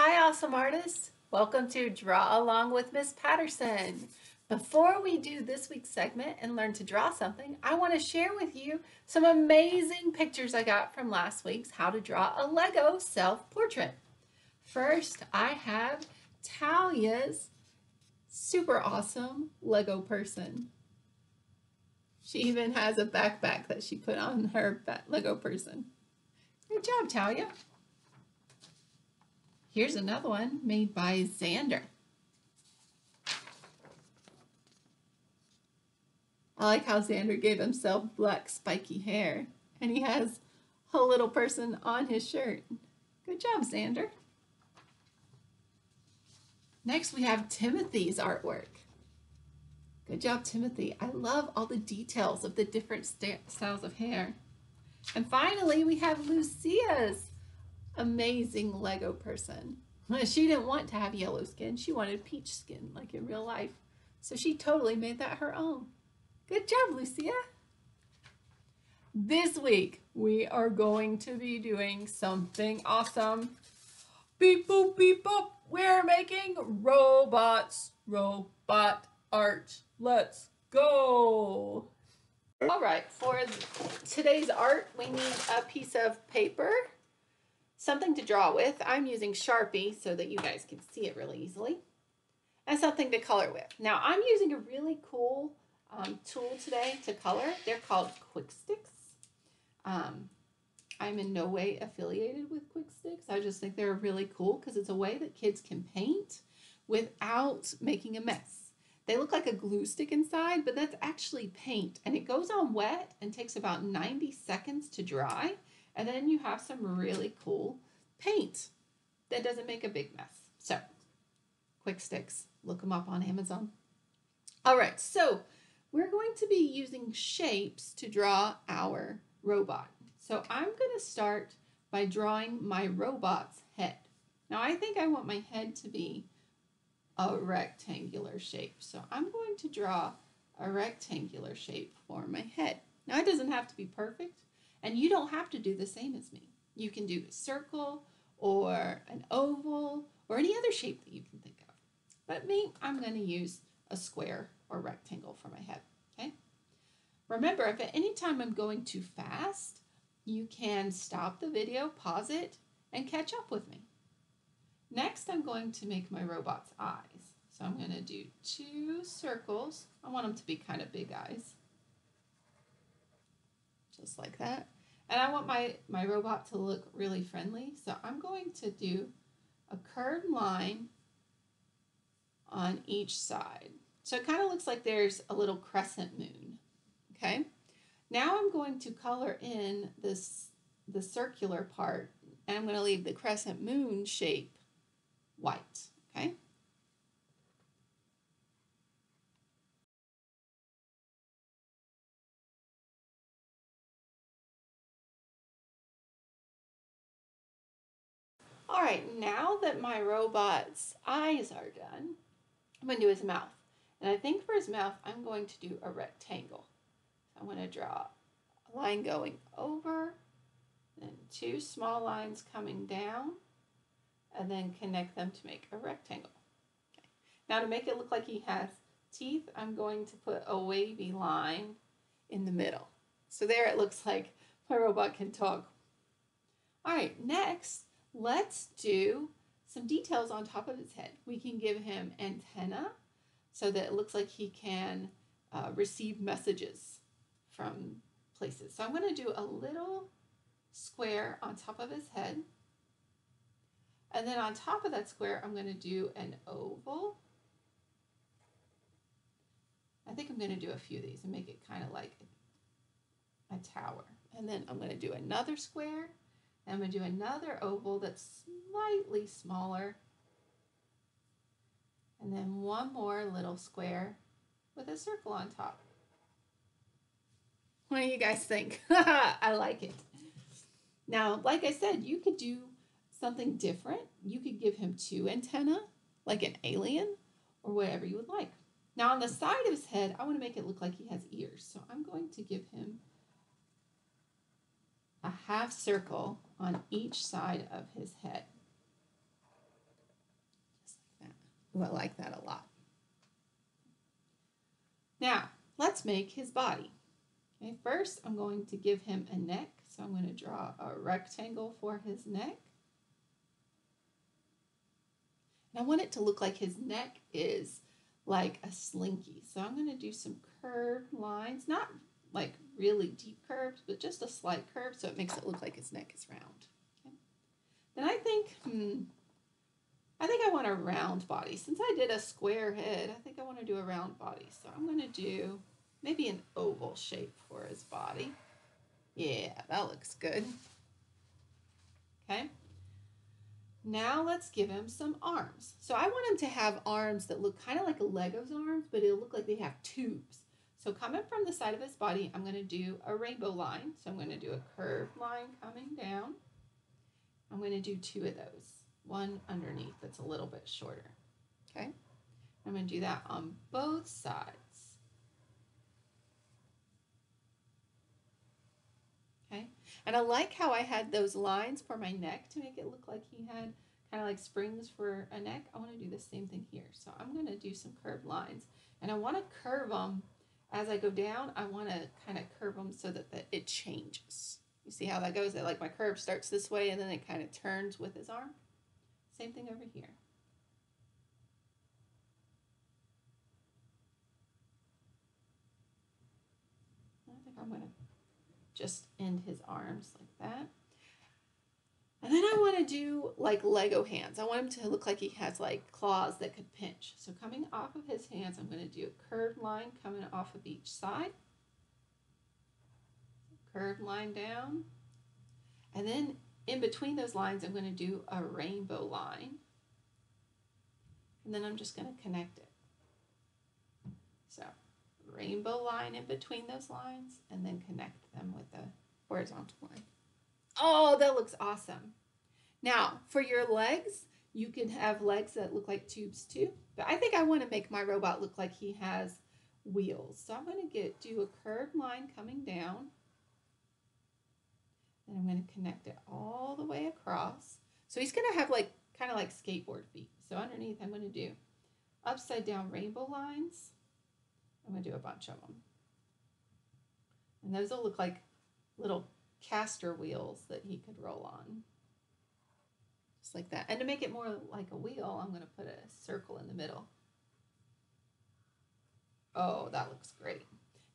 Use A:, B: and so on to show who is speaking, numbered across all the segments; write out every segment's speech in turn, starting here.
A: Hi, awesome artists. Welcome to Draw Along with Miss Patterson. Before we do this week's segment and learn to draw something, I want to share with you some amazing pictures I got from last week's How to Draw a Lego Self-Portrait. First, I have Talia's super awesome Lego person. She even has a backpack that she put on her Lego person. Good job, Talia. Here's another one made by Xander. I like how Xander gave himself black spiky hair, and he has a little person on his shirt. Good job, Xander. Next, we have Timothy's artwork. Good job, Timothy. I love all the details of the different styles of hair. And finally, we have Lucia's amazing Lego person. She didn't want to have yellow skin. She wanted peach skin, like in real life. So she totally made that her own. Good job, Lucia. This week, we are going to be doing something awesome. Beep, boop, beep, boop. We're making robots. Robot art. Let's go. All right, for today's art, we need a piece of paper, something to draw with. I'm using Sharpie so that you guys can see it really easily, and something to color with. Now, I'm using a really cool tool today to color. They're called Quick Sticks. I'm in no way affiliated with Quick Sticks. I just think they're really cool because it's a way that kids can paint without making a mess. They look like a glue stick inside, but that's actually paint, and it goes on wet and takes about 90 seconds to dry, and then you have some really cool paint that doesn't make a big mess. So, Quick Sticks, look them up on Amazon. All right, so we're going to be using shapes to draw our robot. So I'm going to start by drawing my robot's head. Now I think I want my head to be a rectangular shape. So I'm going to draw a rectangular shape for my head. Now it doesn't have to be perfect, and you don't have to do the same as me. You can do a circle or an oval or any other shape that you can think of. But me, I'm going to use a square or rectangle for my head, okay? Remember, if at any time I'm going too fast, you can stop the video, pause it, and catch up with me. Next, I'm going to make my robot's eyes. So I'm going to do 2 circles. I want them to be kind of big eyes. Just like that. And I want my robot to look really friendly. So I'm going to do a curved line on each side. So it kind of looks like there's a little crescent moon. Okay. Now I'm going to color in the circular part, and I'm going to leave the crescent moon shape white, okay? All right, now that my robot's eyes are done, I'm going to do his mouth. And I think for his mouth, I'm going to do a rectangle. So I'm going to draw a line going over, then 2 small lines coming down, and then connect them to make a rectangle. Okay. Now to make it look like he has teeth, I'm going to put a wavy line in the middle. So there it looks like my robot can talk. All right, next, let's do some details on top of his head. We can give him antenna so that it looks like he can receive messages from places. So I'm going to do a little square on top of his head. And then on top of that square, I'm going to do an oval. I think I'm going to do a few of these and make it kind of like a tower. And then I'm going to do another square. And I'm going to do another oval that's slightly smaller. And then one more little square with a circle on top. What do you guys think? I like it. Now, like I said, you could do something different. You could give him 2 antennae, like an alien, or whatever you would like. Now, on the side of his head, I want to make it look like he has ears. So I'm going to give him a half circle on each side of his head. Ooh, I like that a lot. Now, let's make his body. Okay, first I'm going to give him a neck. So I'm going to draw a rectangle for his neck. And I want it to look like his neck is like a slinky. So I'm going to do some curved lines, not like really deep curves, but just a slight curve so it makes it look like his neck is round. Okay. Then I think I want a round body. Since I did a square head, I think I want to do a round body. So I'm going to do maybe an oval shape for his body. Yeah, that looks good. Okay. Now let's give him some arms. So I want him to have arms that look kind of like a Lego's arms, but it'll look like they have tubes. So coming from the side of his body, I'm going to do a rainbow line. So I'm going to do a curved line coming down. I'm going to do 2 of those. One underneath that's a little bit shorter. Okay. I'm going to do that on both sides. Okay. And I like how I had those lines for my neck to make it look like he had kind of like springs for a neck. I want to do the same thing here. So I'm going to do some curved lines. And I want to curve them as I go down. I want to kind of curve them so that it changes. You see how that goes? That like my curve starts this way and then it kind of turns with his arm. Same thing over here. I think I'm going to just end his arms like that. And then I want to do like Lego hands. I want him to look like he has like claws that could pinch. So coming off of his hands, I'm going to do a curved line coming off of each side. Curved line down. And then in between those lines, I'm going to do a rainbow line. And then I'm just going to connect it. So rainbow line in between those lines and then connect them with the horizontal line. Oh, that looks awesome. Now, for your legs, you can have legs that look like tubes too. But I think I want to make my robot look like he has wheels. So I'm going to do a curved line coming down. And I'm going to connect it all the way across. So he's going to have like kind of like skateboard feet. So underneath, I'm going to do upside down rainbow lines. I'm going to do a bunch of them. And those will look like little caster wheels that he could roll on. Just like that. And to make it more like a wheel, I'm going to put a circle in the middle. Oh, that looks great.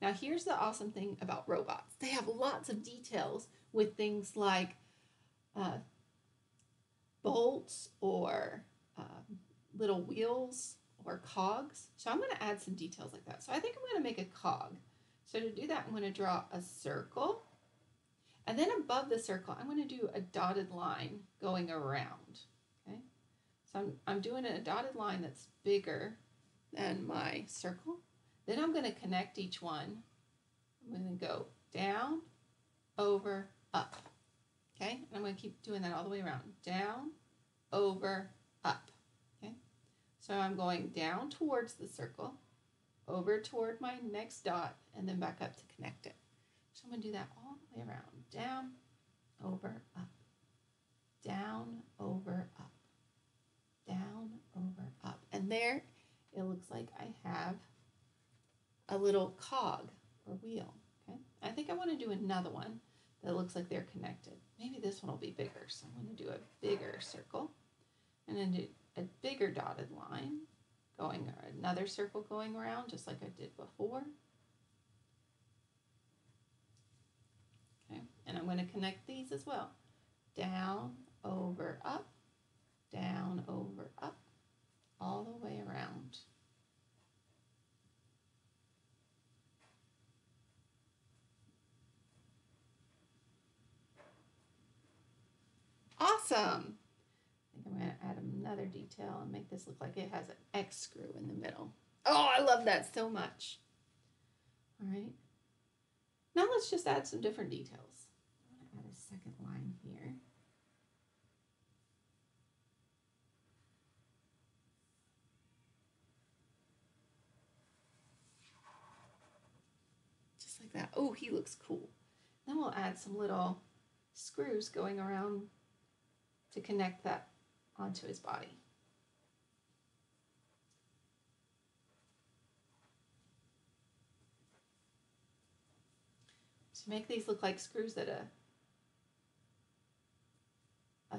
A: Now here's the awesome thing about robots. They have lots of details with things like bolts or little wheels or cogs. So I'm going to add some details like that. So I think I'm going to make a cog. So to do that, I'm going to draw a circle. And then above the circle, I'm going to do a dotted line going around. Okay. So I'm doing a dotted line that's bigger than my circle. Then I'm going to connect each one. I'm going to go down, over, up. Okay. And I'm going to keep doing that all the way around. Down, over, up. Okay. So I'm going down towards the circle, over toward my next dot, and then back up to connect it. So I'm going to do that all the way around. Down, over, up. Down, over, up. Down, over, up. And there it looks like I have a little cog or wheel. Okay. I think I want to do another one that looks like they're connected. Maybe this one will be bigger. So I'm going to do a bigger circle and then do a bigger dotted line going, or another circle going around just like I did before. Okay. And I'm going to connect these as well. Down, over, up, down, over, up, all the way around. Awesome. I think I'm going to add another detail and make this look like it has an X screw in the middle. Oh, I love that so much. All right. Now let's just add some different details. I'm going to add a second line here. Just like that. Oh, he looks cool. Then we'll add some little screws going around to connect that onto his body. to make these look like screws that a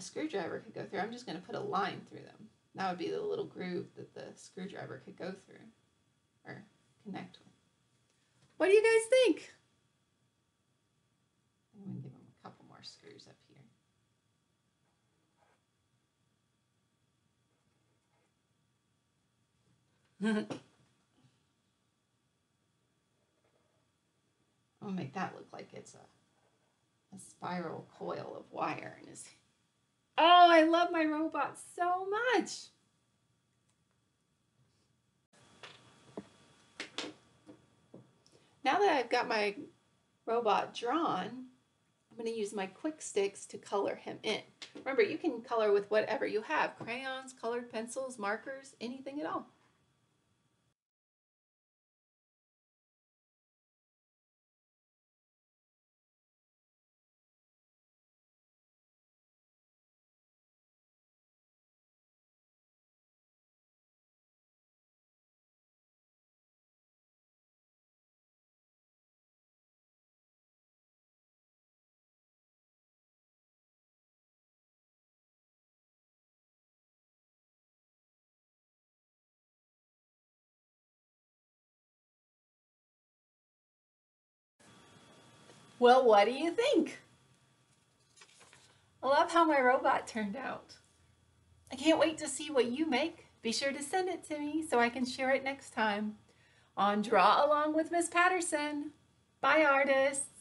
A: screwdriver could go through, I'm just going to put a line through them. That would be the little groove that the screwdriver could go through or connect with. What do you guys think? I'm going to give them a couple more screws up here. I'll make that look like it's a spiral coil of wire. Oh, I love my robot so much. Now that I've got my robot drawn, I'm going to use my quick sticks to color him in. Remember, you can color with whatever you have: crayons, colored pencils, markers, anything at all. Well, what do you think? I love how my robot turned out. I can't wait to see what you make. Be sure to send it to me so I can share it next time on Draw Along with Miss Patterson. Bye, artists.